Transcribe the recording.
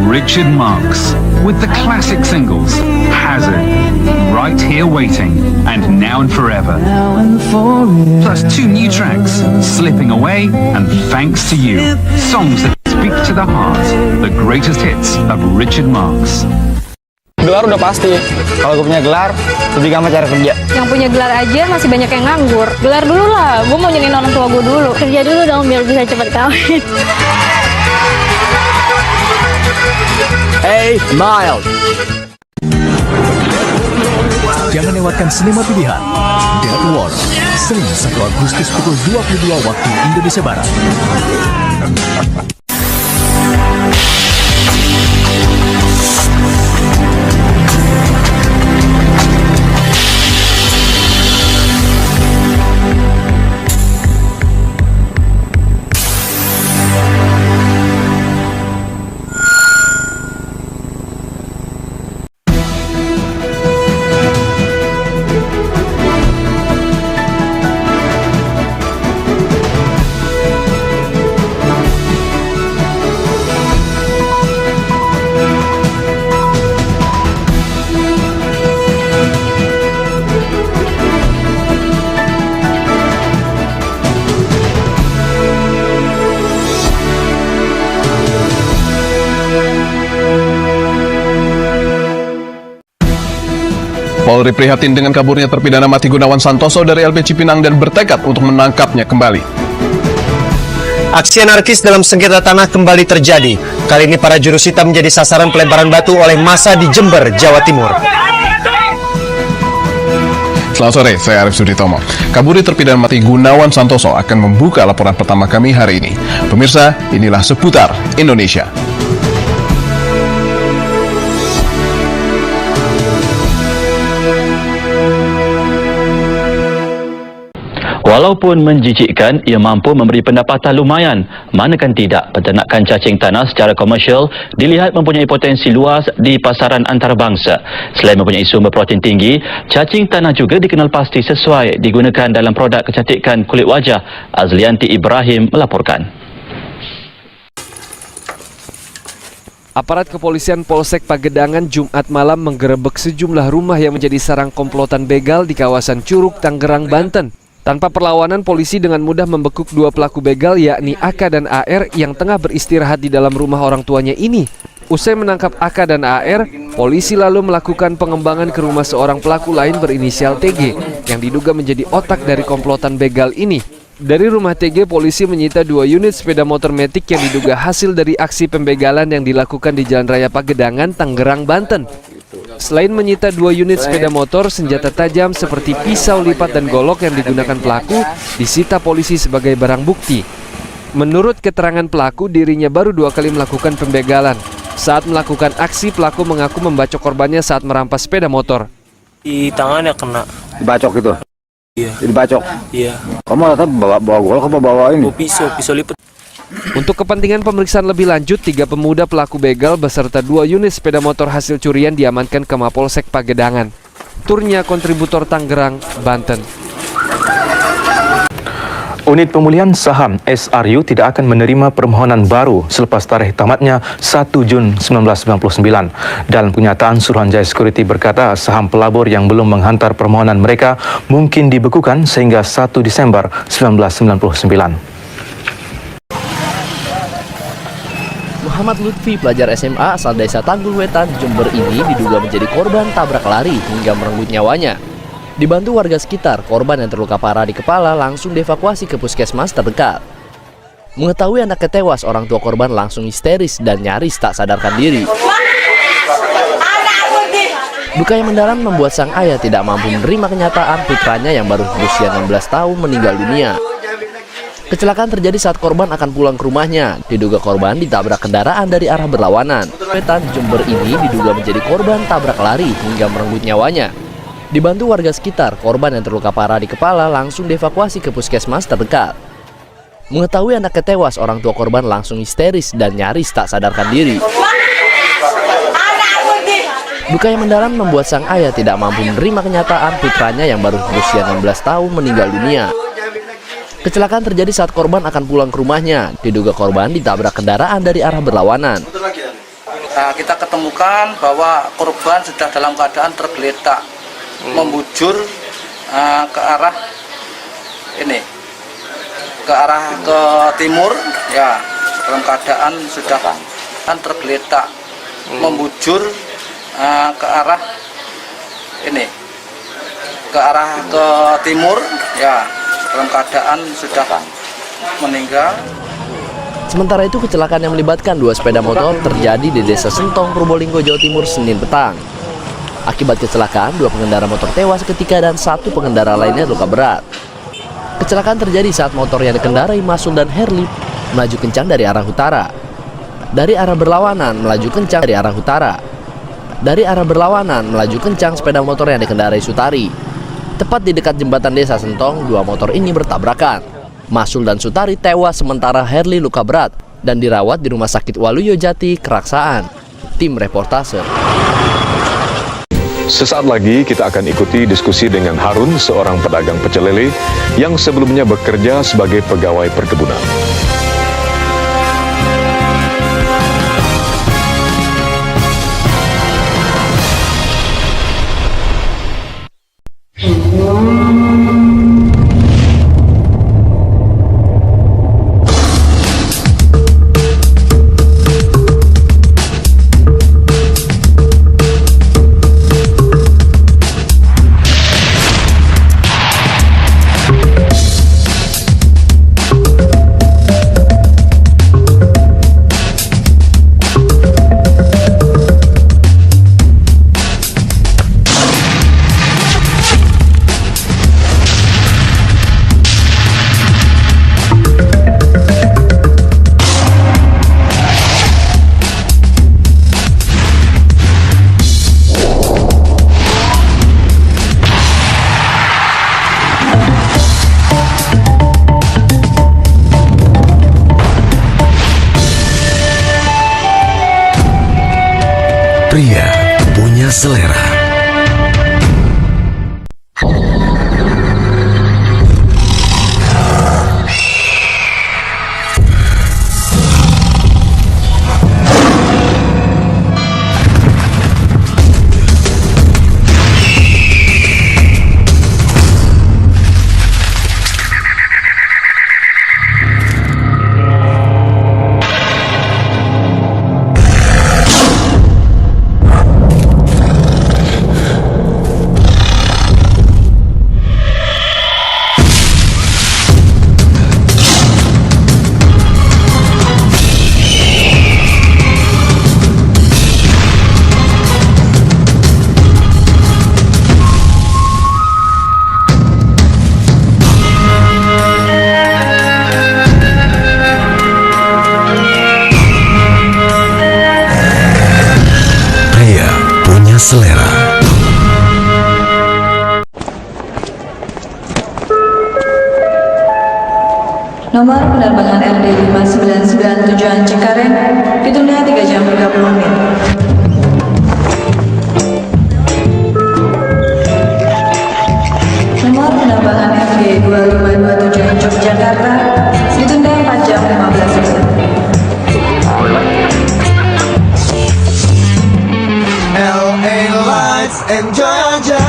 Richard Marx, with the classic singles Hazard, Right Here Waiting, and Now and Forever. Plus 2 new tracks, Slipping Away and Thanks to You. Songs that speak to the heart, the greatest hits of Richard Marx. Gelar udah pasti. Kalau gue punya gelar, lebih gampang cari kerja. Yang punya gelar aja masih banyak yang nganggur. Gelar dulu lah, gue mau nyenengin orang tua gue dulu. Kerja dulu dong biar bisa cepat kawin. Hey, Miles. Jangan lewatkan sinema pilihan Dead War, Senin 1 Agustus pukul 22 waktu Indonesia Barat. Polri prihatin dengan kaburnya terpidana mati Gunawan Santoso dari LP Cipinang dan bertekad untuk menangkapnya kembali. Aksi anarkis dalam sengketa tanah kembali terjadi. Kali ini para jurusita menjadi sasaran pelemparan batu oleh massa di Jember, Jawa Timur. Selamat sore, saya Arif Suditomo. Kaburi terpidana mati Gunawan Santoso akan membuka laporan pertama kami hari ini. Pemirsa, inilah seputar Indonesia. Walaupun menjijikkan, ia mampu memberi pendapatan lumayan. Manakan tidak, peternakan cacing tanah secara komersial dilihat mempunyai potensi luas di pasaran antarabangsa. Selain mempunyai sumber protein tinggi, cacing tanah juga dikenal pasti sesuai digunakan dalam produk kecantikan kulit wajah. Azlianti Ibrahim melaporkan. Aparat kepolisian Polsek Pagedangan Jumat malam menggerebek sejumlah rumah yang menjadi sarang komplotan begal di kawasan Curug, Tangerang, Banten. Tanpa perlawanan, polisi dengan mudah membekuk 2 pelaku begal yakni AK dan AR yang tengah beristirahat di dalam rumah orang tuanya ini. Usai menangkap AK dan AR, polisi lalu melakukan pengembangan ke rumah seorang pelaku lain berinisial TG yang diduga menjadi otak dari komplotan begal ini. Dari rumah TG, polisi menyita 2 unit sepeda motor metik yang diduga hasil dari aksi pembegalan yang dilakukan di Jalan Raya Pagedangan, Tangerang, Banten. Selain menyita 2 unit sepeda motor, senjata tajam seperti pisau lipat dan golok yang digunakan pelaku disita polisi sebagai barang bukti. Menurut keterangan pelaku, dirinya baru 2 kali melakukan pembegalan. Saat melakukan aksi, pelaku mengaku membacok korbannya saat merampas sepeda motor. Di tangannya kena. Dibacok gitu? Iya. Dibacok? Iya. Kamu ternyata bawa golok apa bawa ini? Pisau lipat. Untuk kepentingan pemeriksaan lebih lanjut, 3 pemuda pelaku begal beserta 2 unit sepeda motor hasil curian diamankan ke Mapolsek Pagedangan. Turnya kontributor Tangerang, Banten. Unit pemulihan saham SRU tidak akan menerima permohonan baru selepas tarikh tamatnya 1 Jun 1999. Dalam kenyataan, Suruhanjaya Security berkata saham pelabur yang belum menghantar permohonan mereka mungkin dibekukan sehingga 1 Desember 1999. Muhammad Lutfi, pelajar SMA asal desa Tanggul Wetan, Jember ini diduga menjadi korban tabrak lari hingga merenggut nyawanya. Dibantu warga sekitar, korban yang terluka parah di kepala langsung dievakuasi ke puskesmas terdekat. Mengetahui anaknya tewas, orang tua korban langsung histeris dan nyaris tak sadarkan diri. Duka yang mendalam membuat sang ayah tidak mampu menerima kenyataan putranya yang baru berusia 16 tahun meninggal dunia. Kecelakaan terjadi saat korban akan pulang ke rumahnya. Diduga korban ditabrak kendaraan dari arah berlawanan. Wetan Jember ini diduga menjadi korban tabrak lari hingga merenggut nyawanya. Dibantu warga sekitar, korban yang terluka parah di kepala langsung dievakuasi ke puskesmas terdekat. Mengetahui anaknya tewas, orang tua korban langsung histeris dan nyaris tak sadarkan diri. Duka yang mendalam membuat sang ayah tidak mampu menerima kenyataan putranya yang baru berusia 16 tahun meninggal dunia. Kecelakaan terjadi saat korban akan pulang ke rumahnya. Diduga korban ditabrak kendaraan dari arah berlawanan. Nah, kita ketemukan bahwa korban sudah dalam keadaan tergeletak, membujur ke arah ini, ke arah ke timur, ya, dalam keadaan sudah tergeletak, membujur ke arah ini, ke arah ke timur, ya, dalam keadaan sudah meninggal. Sementara itu, kecelakaan yang melibatkan 2 sepeda motor terjadi di Desa Sentong, Probolinggo, Jawa Timur, Senin petang. Akibat kecelakaan, 2 pengendara motor tewas seketika dan 1 pengendara lainnya luka berat. Kecelakaan terjadi saat motor yang dikendarai Masul dan Herli melaju kencang dari arah utara. Dari arah berlawanan melaju kencang dari arah utara. Dari arah berlawanan melaju kencang sepeda motor yang dikendarai Sutari. Tepat di dekat jembatan Desa Sentong, 2 motor ini bertabrakan. Masul dan Sutari tewas sementara Herli luka berat dan dirawat di Rumah Sakit Waluyo Jati, Keraksaan. Tim reportase. Sesaat lagi kita akan ikuti diskusi dengan Harun, seorang pedagang pecel lele yang sebelumnya bekerja sebagai pegawai perkebunan. Pria punya selera. Selera. Nomor penerbangan RD 599 tujuan Cengkareng ditunda 3 jam 30 menit. Nomor penerbangan RD 2527 Yogyakarta ditunda 4 jam 15 menit. LA lights and Georgia.